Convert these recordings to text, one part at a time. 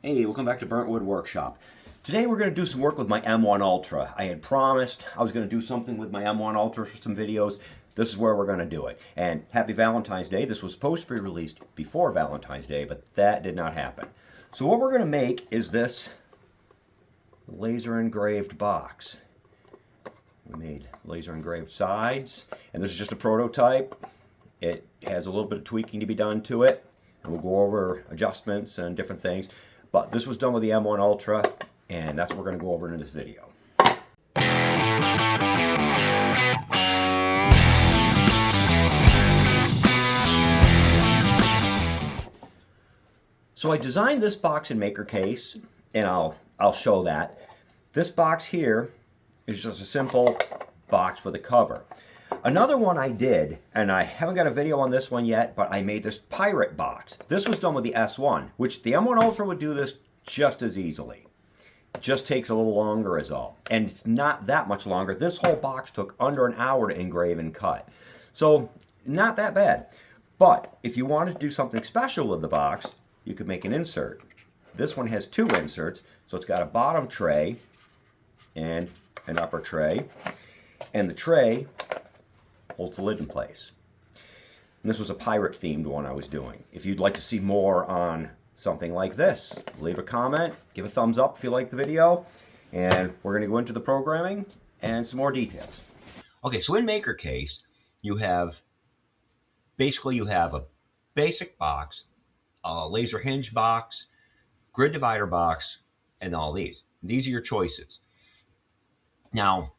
Hey, welcome back to Burnt Wood Workshop. Today we're going to do some work with my M1 Ultra. I had promised I was going to do something with my M1 Ultra for some videos. This is where we're going to do it. And happy Valentine's Day. This was supposed to be released before Valentine's Day, but that did not happen. So what we're going to make is this laser engraved box. We made laser engraved sides, and this is just a prototype. It has a little bit of tweaking to be done to it, and we'll go over adjustments and different things. But this was done with the M1 Ultra, and that's what we're going to go over in this video. So I designed this box in MakerCase, and I'll show that. This box here is just a simple box with a cover. Another one I did, and I haven't got a video on this one yet, but I made this pirate box. This was done with the S1, which the M1 Ultra would do this just as easily. It just takes a little longer is all. And it's not that much longer. This whole box took under an hour to engrave and cut. So, not that bad. But if you wanted to do something special with the box, you could make an insert. This one has two inserts, so it's got a bottom tray and an upper tray. And the tray holds the lid in place. And this was a pirate themed one I was doing. If you'd like to see more on something like this, leave a comment, give a thumbs up if you like the video, and we're going to go into the programming and some more details. Okay, so in MakerCase, you have a basic box, a laser hinge box, grid divider box, and all these. These are your choices. Now,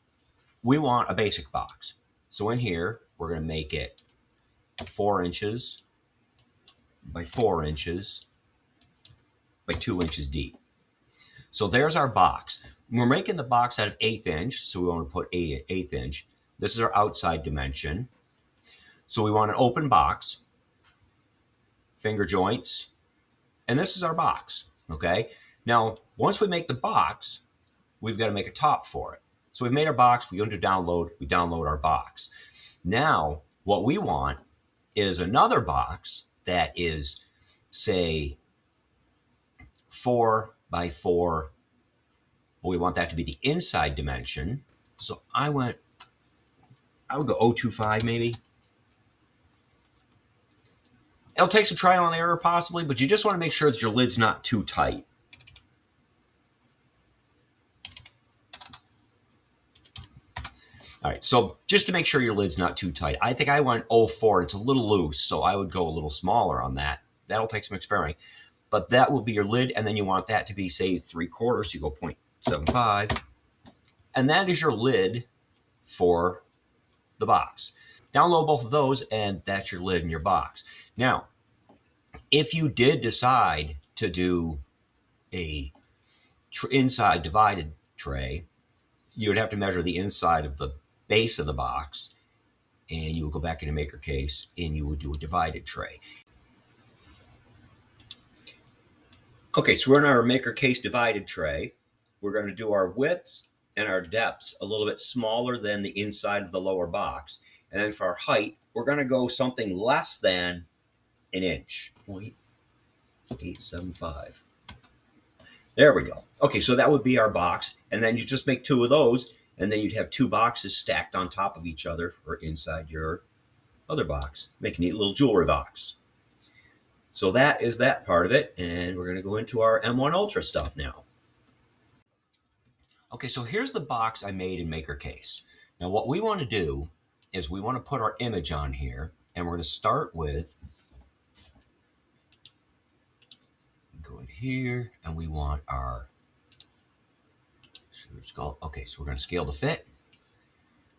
we want a basic box. So in here, we're going to make it 4 inches by 4 inches by 2 inches deep. So there's our box. We're making the box out of 1/8 inch, so we want to put 1/8 inch. This is our outside dimension. So we want an open box, finger joints, and this is our box, okay? Now, once we make the box, we've got to make a top for it. So we've made our box, we go into download, we download our box. Now, what we want is another box that is, say, 4 by 4. We want that to be the inside dimension. So I would go 0.25 maybe. It'll take some trial and error possibly, but you just want to make sure that your lid's not too tight. All right, so just to make sure your lid's not too tight, I think I went 0.4. It's a little loose, so I would go a little smaller on that. That'll take some experimenting. But that will be your lid, and then you want that to be, say, 3/4, so you go 0.75. And that is your lid for the box. Download both of those, and that's your lid in your box. Now, if you did decide to do a inside divided tray, you would have to measure the inside of the base of the box, and you would go back into MakerCase and you would do a divided tray. Okay, so we're in our MakerCase divided tray. We're going to do our widths and our depths a little bit smaller than the inside of the lower box. And then for our height, we're going to go something less than an inch, 0.875. There we go. Okay, so that would be our box. And then you just make 2 of those, and then you'd have 2 boxes stacked on top of each other for inside your other box. Make a neat little jewelry box. So that is that part of it, and we're going to go into our M1 Ultra stuff now. Okay, so here's the box I made in MakerCase. Now what we want to do is we want to put our image on here, and we're going to start with, go in here, and we want our, okay, so we're going to scale to fit.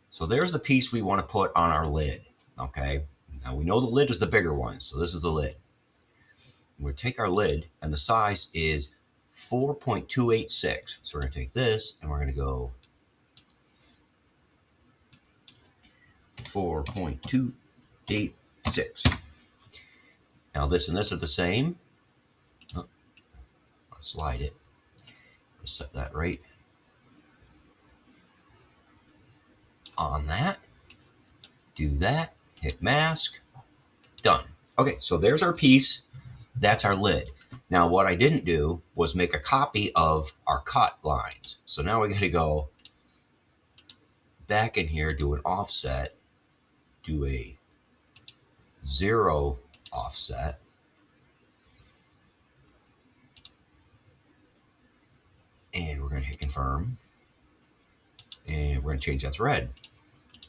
So there's the piece we want to put on our lid, okay? Now we know the lid is the bigger one, so this is the lid. We're going to take our lid, and the size is 4.286. So we're going to take this, and we're going to go 4.286. Now this and this are the same. Oh, I'll slide it. Let's set that right on that. Do that. Hit mask. Done. Okay, so there's our piece. That's our lid. Now, what I didn't do was make a copy of our cut lines. So now we got to go back in here, do an offset, do a 0 offset. And we're going to hit confirm. And we're going to change that to red.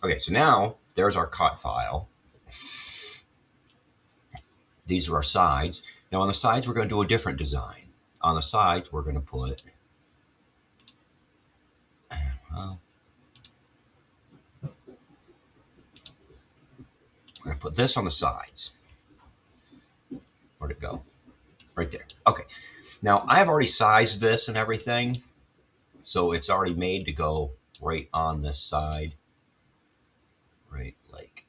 Okay, so now there's our cut file. These are our sides. Now on the sides, we're going to do a different design. On the sides, we're going to put, well, we're going to put this on the sides. Where'd it go? Right there. Okay. Now I've already sized this and everything, so it's already made to go right on this side, right like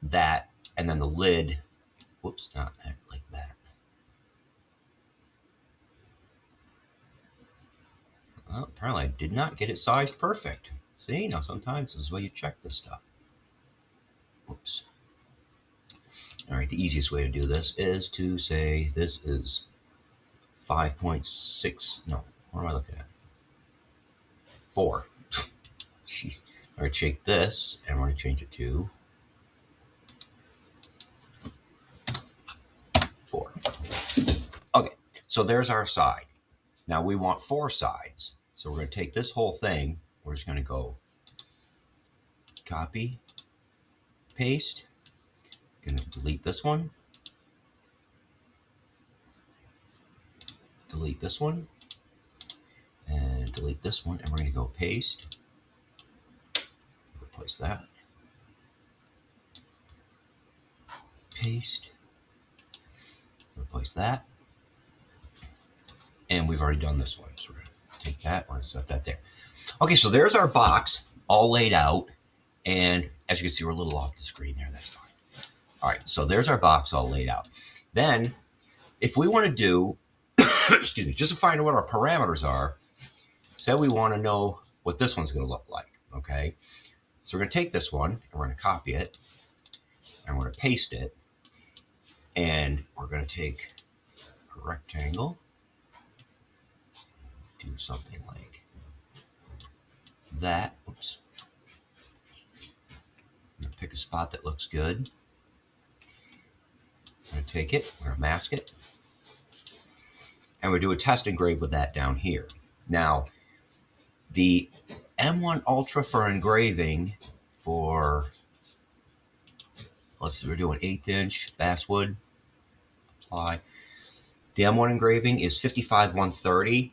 that, and then the lid, whoops, not like that. Well, apparently I did not get it sized perfect. See, now sometimes this is where you check this stuff. Whoops. All right, the easiest way to do this is to say this is 5.6, no, what am I looking at? 4. Jeez. I'm going to take this and we're going to change it to 4. Okay, so there's our side. Now we want 4 sides. So we're going to take this whole thing, we're just going to go copy, paste, going to delete this one, delete this one, and delete this one, and we're going to go paste, replace that, paste, replace that, and we've already done this one, so we're going to take that, we're going to set that there. Okay, so there's our box all laid out, and as you can see, we're a little off the screen there, that's fine. All right, so there's our box all laid out. Then, if we want to do, excuse me, just to find out what our parameters are, say we want to know what this one's going to look like, okay? So we're going to take this one, and we're going to copy it, and we're going to paste it, and we're going to take a rectangle, do something like that. Oops. I'm going to pick a spot that looks good. I'm going to take it, we're going to mask it, and we do a test engrave with that down here. Now, the M1 Ultra for engraving for, let's see, we're doing 1/8 inch basswood, apply. The M1 engraving is 55-130.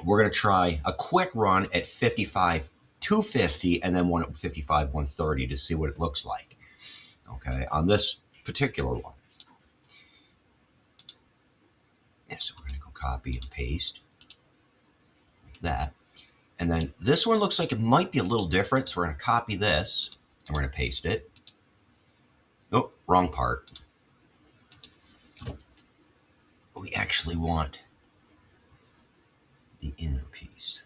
We're going to try a quick run at 55-250 and then one at 55-130 to see what it looks like, okay, on this particular one. Yeah, so we're going to go copy and paste like that. And then this one looks like it might be a little different, so we're going to copy this and we're going to paste it. Oh, wrong part. We actually want the inner piece.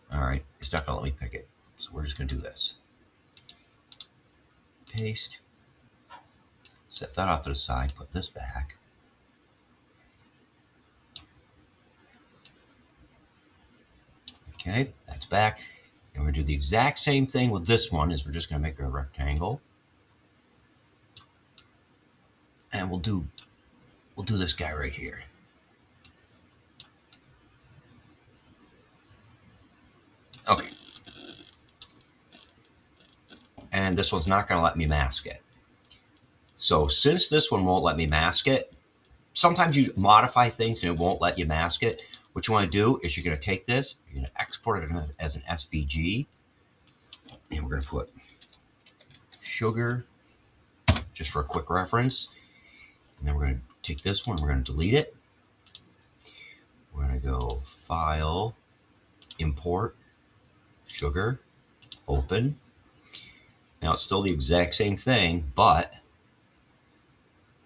All right, it's not going to let me pick it, so we're just going to do this. Paste. Set that off to the side, put this back. Okay, that's back. And we're going to do the exact same thing with this one, is we're just going to make a rectangle. And we'll do this guy right here. Okay. And this one's not going to let me mask it. So since this one won't let me mask it, sometimes you modify things and it won't let you mask it. What you want to do is you're going to take this, you're going to export it as an SVG, and we're going to put sugar, just for a quick reference. And then we're going to take this one, we're going to delete it. We're going to go File, Import, Sugar, Open. Now it's still the exact same thing, but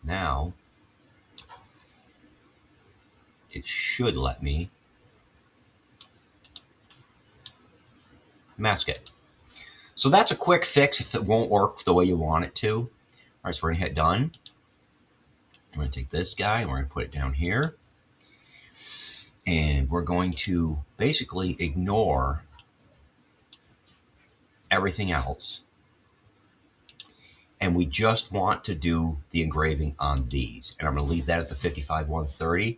now it should let me mask it. So that's a quick fix if it won't work the way you want it to. All right, so we're going to hit done. We're going to take this guy and we're going to put it down here. And we're going to basically ignore everything else. And we just want to do the engraving on these. And I'm going to leave that at the 55-130.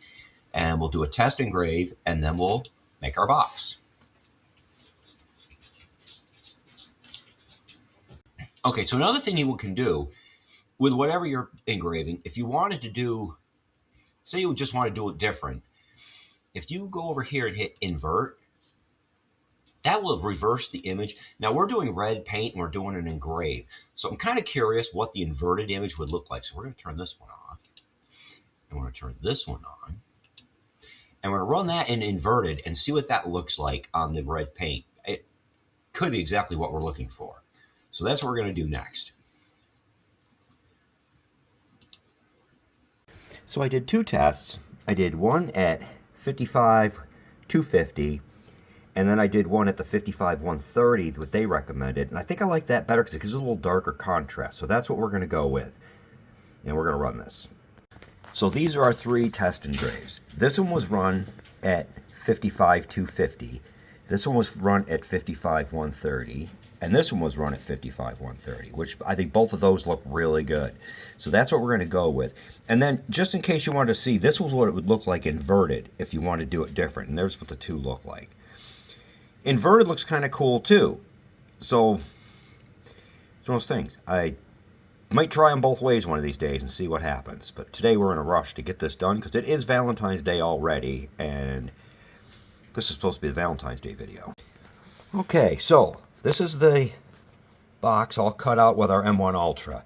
And we'll do a test engrave, and then we'll make our box. Okay, so another thing you can do with whatever you're engraving, if you wanted to do, say you just want to do it different, if you go over here and hit invert, that will reverse the image. Now we're doing red paint and we're doing an engrave. So I'm kind of curious what the inverted image would look like. So we're going to turn this one off. And we're going to turn this one on. And we're going to run that in inverted and see what that looks like on the red paint. It could be exactly what we're looking for. So that's what we're going to do next. So I did two tests. I did one at 55-250, and then I did one at the 55-130, what they recommended. And I think I like that better because it gives a little darker contrast. So that's what we're going to go with. And we're going to run this. So these are our three test engraves. This one was run at 55-250. This one was run at 55-130. And this one was run at 55-130, which I think both of those look really good. So that's what we're going to go with. And then just in case you wanted to see, this was what it would look like inverted if you want to do it different. And there's what the two look like. Inverted looks kind of cool too. So it's one of those things. I might try them both ways one of these days and see what happens. But today we're in a rush to get this done because it is Valentine's Day already. And this is supposed to be the Valentine's Day video. Okay, so this is the box all cut out with our M1 Ultra.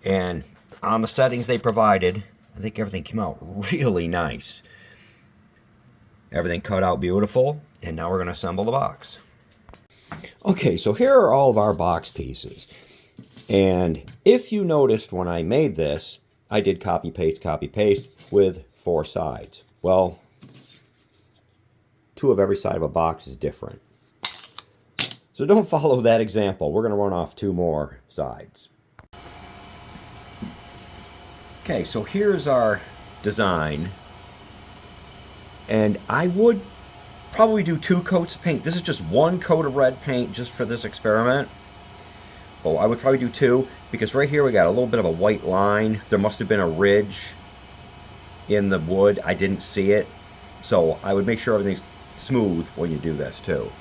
And on the settings they provided, I think everything came out really nice. Everything cut out beautiful. And now we're going to assemble the box. Okay, so here are all of our box pieces. And if you noticed when I made this, I did copy paste with 4 sides. Well, 2 of every side of a box is different. So don't follow that example. We're going to run off 2 more sides. Okay, so here's our design. And I would probably do 2 coats of paint. This is just 1 coat of red paint just for this experiment. Oh, I would probably do 2 because right here we got a little bit of a white line. There must have been a ridge in the wood. I didn't see it. So I would make sure everything's smooth when you do this too.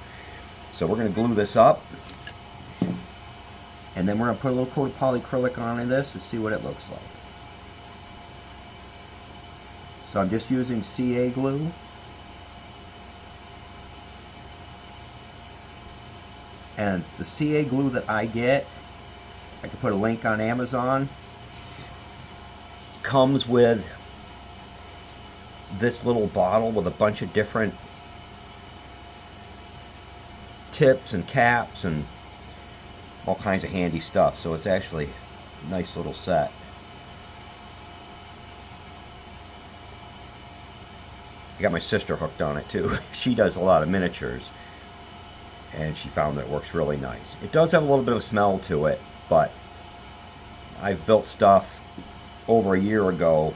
So we're going to glue this up. And then we're going to put a little coat of polyacrylic on this and see what it looks like. So I'm just using CA glue. And the CA glue that I get, I can put a link on Amazon, comes with this little bottle with a bunch of different tips and caps and all kinds of handy stuff. So it's actually a nice little set. I got my sister hooked on it too. She does a lot of miniatures. And she found that it works really nice. It does have a little bit of smell to it, but I've built stuff over a year ago,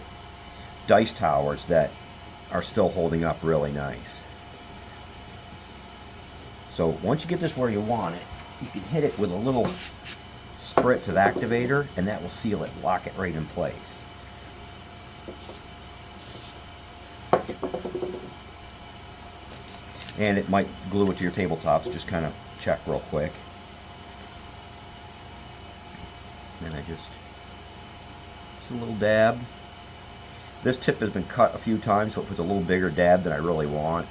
dice towers, that are still holding up really nice. So once you get this where you want it, you can hit it with a little spritz of activator, and that will seal it, lock it right in place. And it might glue it to your tabletops. Just kind of check real quick. And I just a little dab. This tip has been cut a few times, so it puts a little bigger dab than I really want.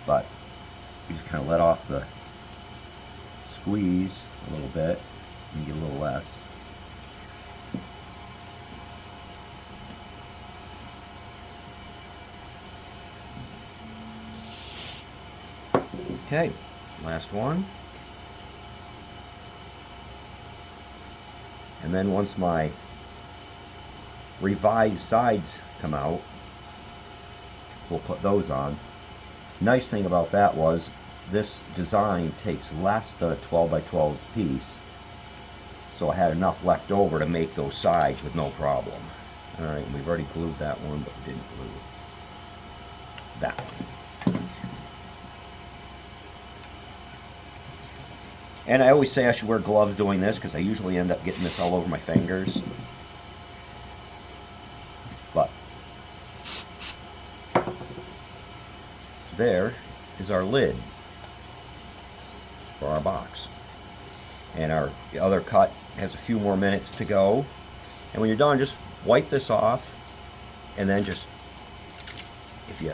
But you just kind of let off the squeeze a little bit, and you get a little less. Okay, last one. And then once my revised sides come out, we'll put those on. Nice thing about that was this design takes less than a 12 by 12 piece. So I had enough left over to make those sides with no problem. All right, we've already glued that one, but we didn't glue that one. And I always say I should wear gloves doing this because I usually end up getting this all over my fingers. But there is our lid for our box. And our other cut has a few more minutes to go. And when you're done, just wipe this off, and then just, if you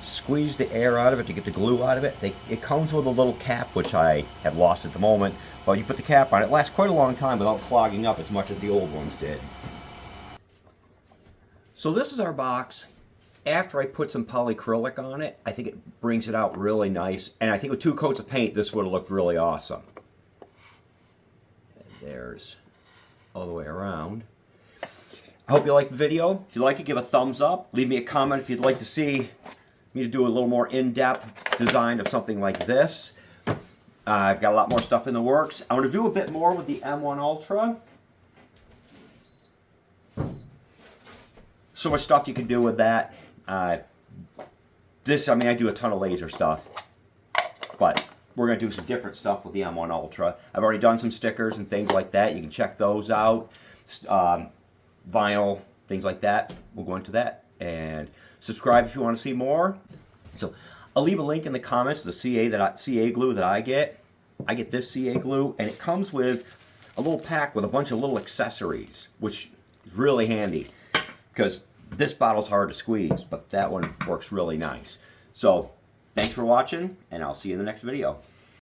squeeze the air out of it to get the glue out of it, it comes with a little cap, which I have lost at the moment, but you put the cap on, it lasts quite a long time without clogging up as much as the old ones did. So this is our box. After I put some polyacrylic on it, I think it brings it out really nice, and I think with 2 coats of paint this would have looked really awesome. And there's all the way around. I hope you liked the video. If you like it, give a thumbs up. Leave me a comment if you'd like to see me to do a little more in-depth design of something like this. I've got a lot more stuff in the works. I want to do a bit more with the M1 Ultra. So much stuff you can do with that. I do a ton of laser stuff, but we're going to do some different stuff with the M1 Ultra. I've already done some stickers and things like that. You can check those out. Vinyl, things like that. We'll go into that. And subscribe if you want to see more. So I'll leave a link in the comments to the CA glue that I get. I get this CA glue, and it comes with a little pack with a bunch of little accessories, which is really handy because this bottle's hard to squeeze, but that one works really nice. So thanks for watching, and I'll see you in the next video.